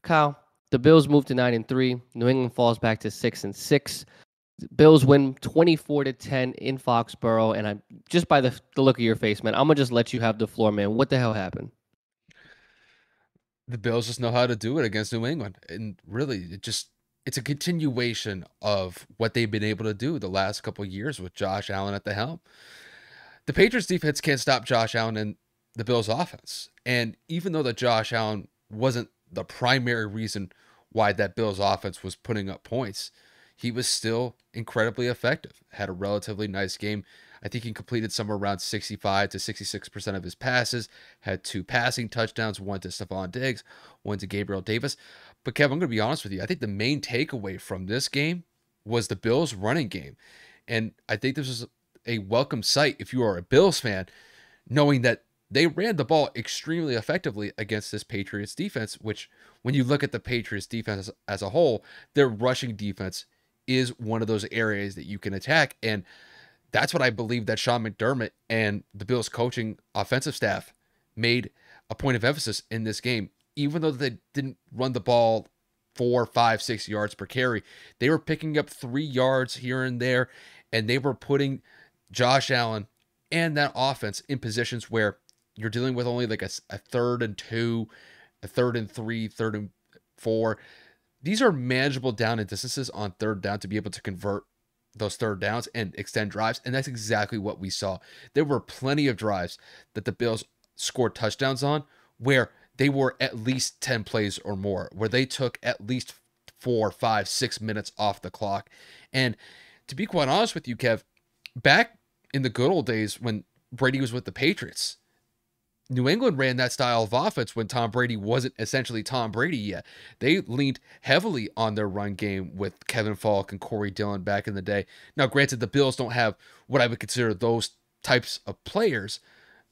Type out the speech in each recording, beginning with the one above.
Kyle, the Bills move to 9-3. New England falls back to 6-6. Bills win 24-10 in Foxborough, and I just by the look of your face, man, I'm gonna just let you have the floor, man. What the hell happened? The Bills just know how to do it against New England. And really, it's a continuation of what they've been able to do the last couple of years with Josh Allen at the helm. The Patriots defense can't stop Josh Allen and the Bills offense. And even though that Josh Allen wasn't the primary reason why that Bills offense was putting up points, he was still incredibly effective. Had a relatively nice game. I think he completed somewhere around 65 to 66% of his passes, had 2 passing touchdowns, one to Stephon Diggs, one to Gabriel Davis. But Kev, I'm going to be honest with you. I think the main takeaway from this game was the Bills running game. And I think this was a welcome sight if you are a Bills fan, knowing that they ran the ball extremely effectively against this Patriots defense, which when you look at the Patriots defense as a whole, their rushing defense is one of those areas that you can attack. And that's what I believe that Sean McDermott and the Bills coaching offensive staff made a point of emphasis in this game. Even though they didn't run the ball 4, 5, 6 yards per carry, they were picking up 3 yards here and there, and they were putting Josh Allen and that offense in positions where you're dealing with only like a 3rd and 2, a 3rd and 3, 3rd and 4. These are manageable down and distances on 3rd down to be able to convert those 3rd downs and extend drives. And that's exactly what we saw. There were plenty of drives that the Bills scored touchdowns on where they were at least 10 plays or more, where they took at least 4, 5, 6 minutes off the clock. And to be quite honest with you, Kev, back in the good old days when Brady was with the Patriots, New England ran that style of offense when Tom Brady wasn't essentially Tom Brady yet. They leaned heavily on their run game with Kevin Falk and Corey Dillon back in the day. Now, granted, the Bills don't have what I would consider those types of players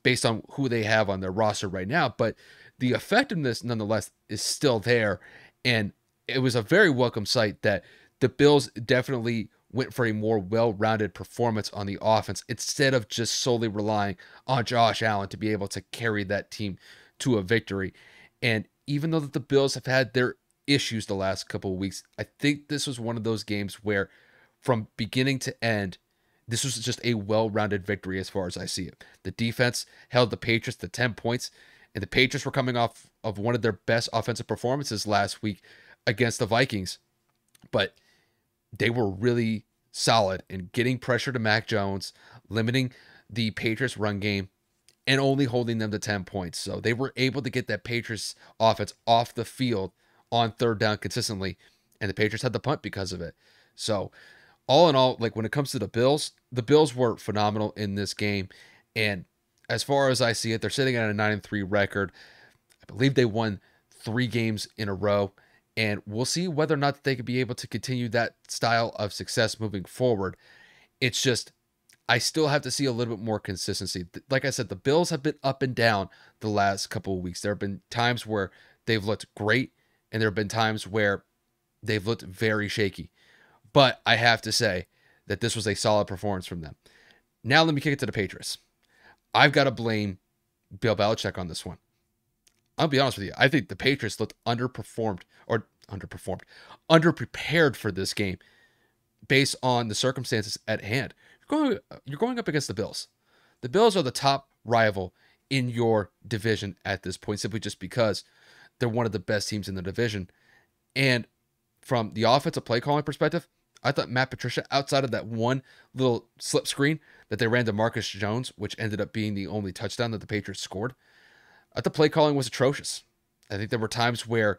based on who they have on their roster right now, but the effectiveness, nonetheless, is still there. And it was a very welcome sight that the Bills definitely went for a more well-rounded performance on the offense instead of just solely relying on Josh Allen to be able to carry that team to a victory. And even though that the Bills have had their issues the last couple of weeks, I think this was one of those games where from beginning to end, this was just a well-rounded victory as far as I see it. The defense held the Patriots to 10 points, and the Patriots were coming off of one of their best offensive performances last week against the Vikings. But they were really solid in getting pressure to Mac Jones, limiting the Patriots run game, and only holding them to 10 points. So they were able to get that Patriots offense off the field on 3rd down consistently, and the Patriots had the punt because of it. So all in all, like when it comes to the Bills were phenomenal in this game. And as far as I see it, they're sitting at a 9-3 record. I believe they won 3 games in a row. And we'll see whether or not they could be able to continue that style of success moving forward. It's just, I still have to see a little bit more consistency. Like I said, the Bills have been up and down the last couple of weeks. There have been times where they've looked great, and there have been times where they've looked very shaky. But I have to say that this was a solid performance from them. Now let me kick it to the Patriots. I've got to blame Bill Belichick on this one. I'll be honest with you. I think the Patriots looked underprepared for this game based on the circumstances at hand. You're going up against the Bills. The Bills are the top rival in your division at this point, simply just because they're one of the best teams in the division. And from the offensive play calling perspective, I thought Matt Patricia, outside of that one little slip screen that they ran to Marcus Jones, which ended up being the only touchdown that the Patriots scored, I thought play calling was atrocious. I think there were times where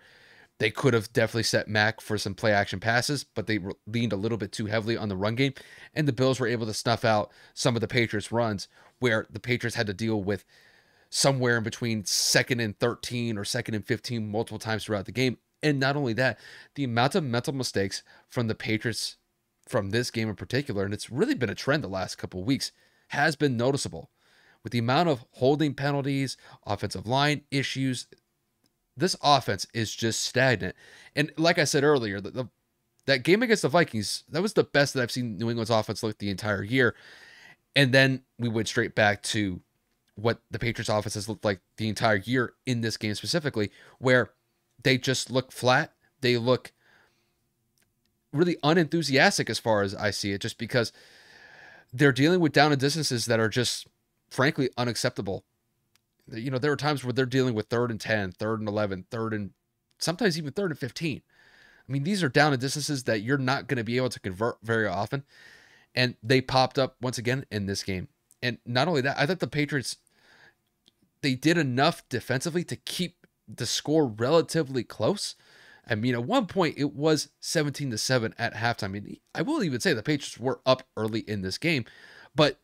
they could have definitely set Mac for some play action passes, but they leaned a little bit too heavily on the run game, and the Bills were able to snuff out some of the Patriots' runs where the Patriots had to deal with somewhere in between 2nd and 13 or 2nd and 15 multiple times throughout the game. And not only that, the amount of mental mistakes from the Patriots from this game in particular, and it's really been a trend the last couple of weeks, has been noticeable. With the amount of holding penalties, offensive line issues, this offense is just stagnant. And like I said earlier, that game against the Vikings, that was the best that I've seen New England's offense look the entire year. And then we went straight back to what the Patriots offense has looked like the entire year in this game specifically, where they just look flat. They look really unenthusiastic as far as I see it, just because they're dealing with down and distances that are just frankly unacceptable. You know, there are times where they're dealing with 3rd and 10, 3rd and 11, 3rd and sometimes even 3rd and 15. I mean, these are down and distances that you're not going to be able to convert very often. And they popped up once again in this game. And not only that, I thought the Patriots, they did enough defensively to keep the score relatively close. I mean, at one point it was 17-7 at halftime. I mean, I will even say the Patriots were up early in this game, but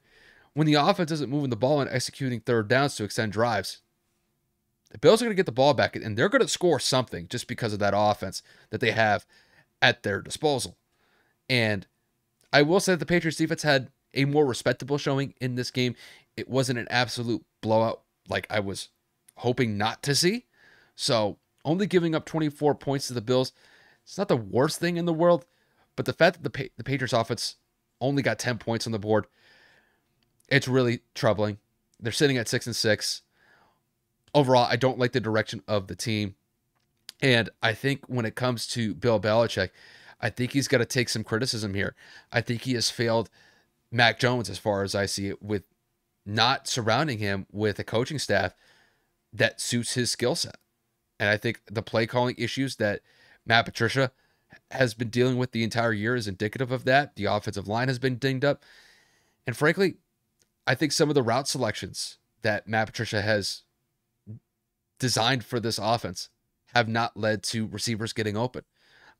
when the offense isn't moving the ball and executing third downs to extend drives, the Bills are going to get the ball back and they're going to score something just because of that offense that they have at their disposal. And I will say that the Patriots defense had a more respectable showing in this game. It wasn't an absolute blowout like I was hoping not to see. So only giving up 24 points to the Bills, it's not the worst thing in the world. But the fact that the Patriots offense only got 10 points on the board, it's really troubling. They're sitting at 6-6. Overall, I don't like the direction of the team. And I think when it comes to Bill Belichick, I think he's got to take some criticism here. I think he has failed Mac Jones, as far as I see it, with not surrounding him with a coaching staff that suits his skill set. And I think the play calling issues that Matt Patricia has been dealing with the entire year is indicative of that. The offensive line has been dinged up. And frankly, I think some of the route selections that Matt Patricia has designed for this offense have not led to receivers getting open.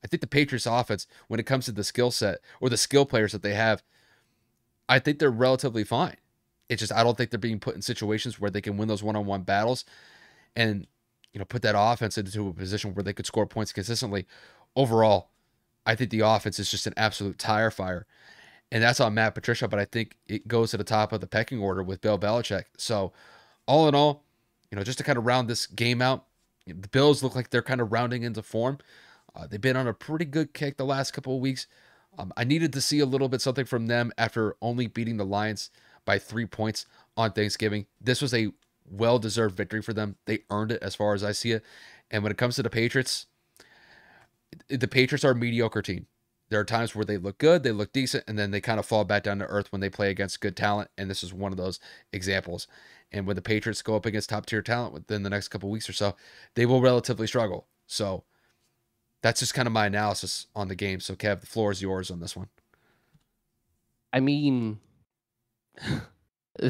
I think the Patriots offense, when it comes to the skill set or the skill players that they have, I think they're relatively fine. It's just I don't think they're being put in situations where they can win those one-on-one battles and, you know, put that offense into a position where they could score points consistently. Overall, I think the offense is just an absolute tire fire. And that's on Matt Patricia, but I think it goes to the top of the pecking order with Bill Belichick. So all in all, you know, just to kind of round this game out, the Bills look like they're kind of rounding into form. They've been on a pretty good kick the last couple of weeks. I needed to see a little bit something from them after only beating the Lions by 3 points on Thanksgiving. This was a well-deserved victory for them. They earned it as far as I see it. And when it comes to the Patriots are a mediocre team. There are times where they look good, they look decent, and then they kind of fall back down to earth when they play against good talent, and this is one of those examples. And when the Patriots go up against top-tier talent within the next couple of weeks or so, they will relatively struggle. So that's just kind of my analysis on the game. So, Kev, the floor is yours on this one. I mean,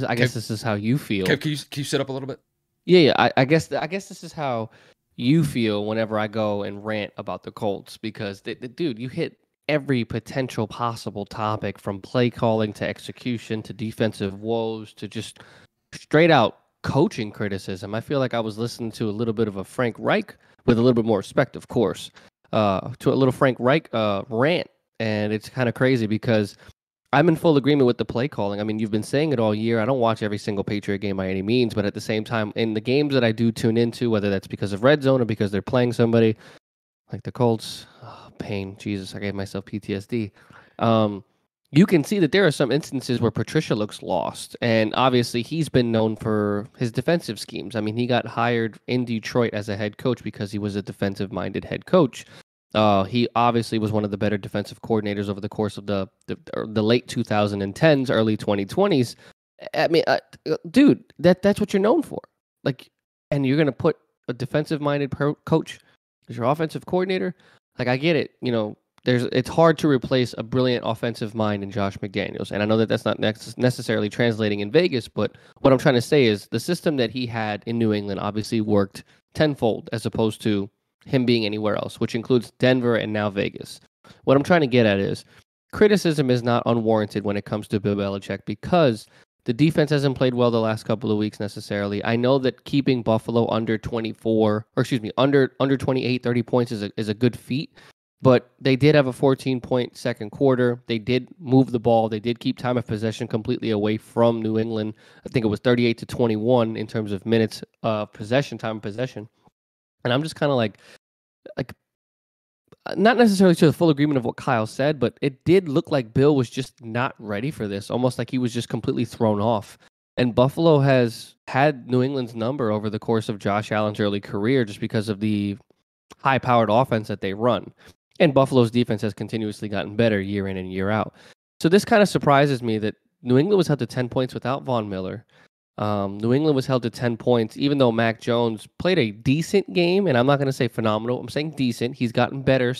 I guess this is how you feel. Kev, can you sit up a little bit? Yeah. I guess this is how you feel whenever I go and rant about the Colts, because dude, you hit every potential possible topic, from play calling to execution to defensive woes to just straight out coaching criticism. I feel like I was listening to a little bit of a Frank Reich, with a little bit more respect, of course, to a little Frank Reich rant. And it's kind of crazy because I'm in full agreement with the play calling. I mean, you've been saying it all year. I don't watch every single Patriot game by any means, but at the same time, in the games that I do tune into, whether that's because of red zone or because they're playing somebody like the Colts, pain, Jesus, I gave myself PTSD. You can see that there are some instances where Patricia looks lost, and obviously he's been known for his defensive schemes. I mean, he got hired in Detroit as a head coach because he was a defensive-minded head coach. He obviously was one of the better defensive coordinators over the course of the late 2010s, early 2020s. I mean, dude, that's what you're known for. Like, and you're gonna put a defensive-minded coach as your offensive coordinator? Like, I get it. You know, it's hard to replace a brilliant offensive mind in Josh McDaniels, and I know that that's not necessarily translating in Vegas. But what I'm trying to say is the system that he had in New England obviously worked tenfold as opposed to him being anywhere else, which includes Denver and now Vegas. What I'm trying to get at is criticism is not unwarranted when it comes to Bill Belichick, because the defense hasn't played well the last couple of weeks necessarily. I know that keeping Buffalo under 28, 30 points is a good feat, but they did have a 14-point second quarter. They did move the ball. They did keep time of possession completely away from New England. I think it was 38-21 in terms of minutes of possession, time of possession. And I'm just kind of like, not necessarily to the full agreement of what Kyle said, but it did look like Bill was just not ready for this, almost like he was just completely thrown off. And Buffalo has had New England's number over the course of Josh Allen's early career just because of the high-powered offense that they run. And Buffalo's defense has continuously gotten better year in and year out. So this kind of surprises me that New England was held to 10 points without Von Miller. New England was held to 10 points, even though Mac Jones played a decent game. And I'm not going to say phenomenal. I'm saying decent. He's gotten better,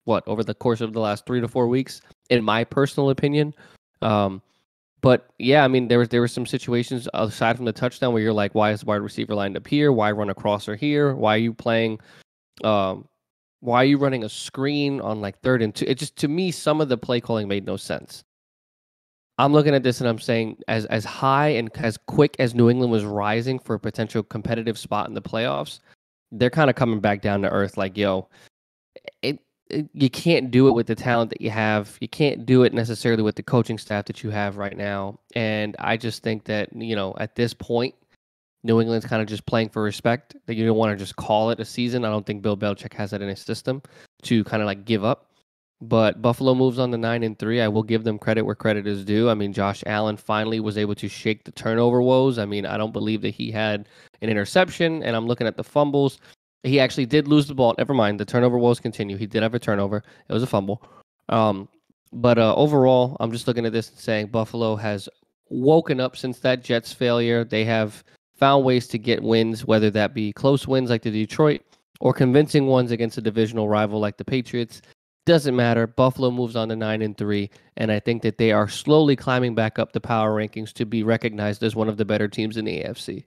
over the course of the last 3 to 4 weeks, in my personal opinion. But yeah, I mean, there were some situations aside from the touchdown where you're like, why is the wide receiver lined up here? Why run a crosser here? Why are you playing? Why are you running a screen on like 3rd and 2? It just, to me, some of the play calling made no sense. I'm looking at this and I'm saying, as high and as quick as New England was rising for a potential competitive spot in the playoffs, they're kind of coming back down to earth. Like, yo, you can't do it with the talent that you have. You can't do it necessarily with the coaching staff that you have right now. And I just think that, at this point, New England's kind of just playing for respect. That you don't want to just call it a season. I don't think Bill Belichick has that in his system to kind of like give up. But Buffalo moves on to 9-3. I will give them credit where credit is due. I mean, Josh Allen finally was able to shake the turnover woes. I mean, I don't believe that he had an interception, and I'm looking at the fumbles. He actually did lose the ball. Never mind. The turnover woes continue. He did have a turnover. It was a fumble. But overall, I'm just looking at this and saying Buffalo has woken up since that Jets failure. They have found ways to get wins, whether that be close wins like the Detroit or convincing ones against a divisional rival like the Patriots. Doesn't matter. Buffalo moves on to 9-3, and I think that they are slowly climbing back up the power rankings to be recognized as one of the better teams in the AFC.